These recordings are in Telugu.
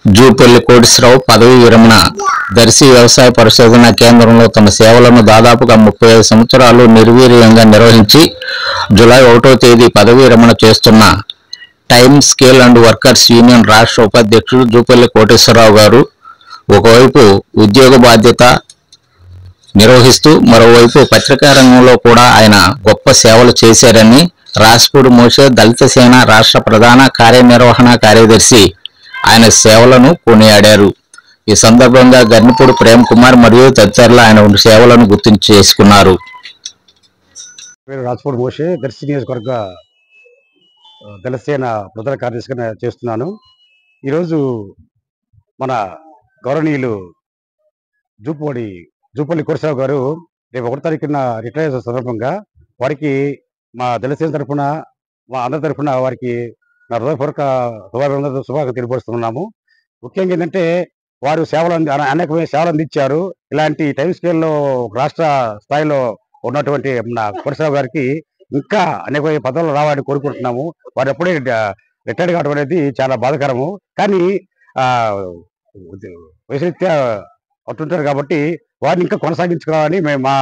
జూపల్లి కోటేశ్వరరావు పదవీ విరమణ. దర్శి వ్యవసాయ పరిశోధనా కేంద్రంలో తమ సేవలను దాదాపుగా 35 సంవత్సరాలు నిర్వీర్యంగా నిర్వహించి జూలై 1వ తేదీ పదవీ విరమణ చేస్తున్న time scale and workers union రాష్ట్ర ఉపాధ్యక్షుడు జూపల్లి కోటేశ్వరరావు గారు ఒకవైపు ఉద్యోగ బాధ్యత నిర్వహిస్తూ మరోవైపు పత్రికా రంగంలో కూడా ఆయన గొప్ప సేవలు చేశారని రాజ్పూర్ మోషే దళిత సేన రాష్ట్ర ప్రధాన కార్యనిర్వహణ కార్యదర్శి ఆయన సేవలను కొనియాడారు. ఈ సందర్భంగా గర్నిపూడి ప్రేమ్ కుమార్ మరియు తదితరులు ఆయన సేవలను గుర్తింపు చేసుకున్నారు. రాజ్పూర్ మోషే దర్శి నియోజకవర్గ దళిత సేన ప్రధాన కార్యదర్శిగా చేస్తున్నాను. ఈరోజు మన గౌరవనీయులు జూపల్లి కోటేశ్వరరావు గారు రేపు 1వ తారీఖున రిటైర్ అయిన సందర్భంగా వారికి మా దళిత సేన తరఫున మా అందరి తరఫున వారికి నా హృదయపూర్వక శుభాకాంక్షలు తెలియపరుస్తున్నాము. ముఖ్యంగా ఏంటంటే వారు అనేకమైన సేవలు అందించారు. ఇలాంటి టైం స్కేల్లో రాష్ట్ర స్థాయిలో ఉన్నటువంటి మన కోటేశ్వరరావు గారికి ఇంకా అనేక పదవులు రావాలని కోరుకుంటున్నాము. వారు ఎప్పుడే రిటైర్డ్ కావడం అనేది చాలా బాధాకరము. కానీ వయసురీత్యా అట్టుంటారు కాబట్టి వారిని ఇంకా కొనసాగించుకోవాలని మేము మా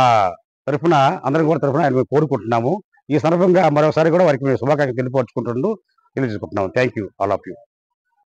తరఫున అందరం కూడా తరఫున ఆయన కోరుకుంటున్నాము. ఈ సందర్భంగా మరోసారి కూడా వారికి మేము శుభాకాంక్షలు తెలియజేసుకుంటున్నాము. Thank you all of you.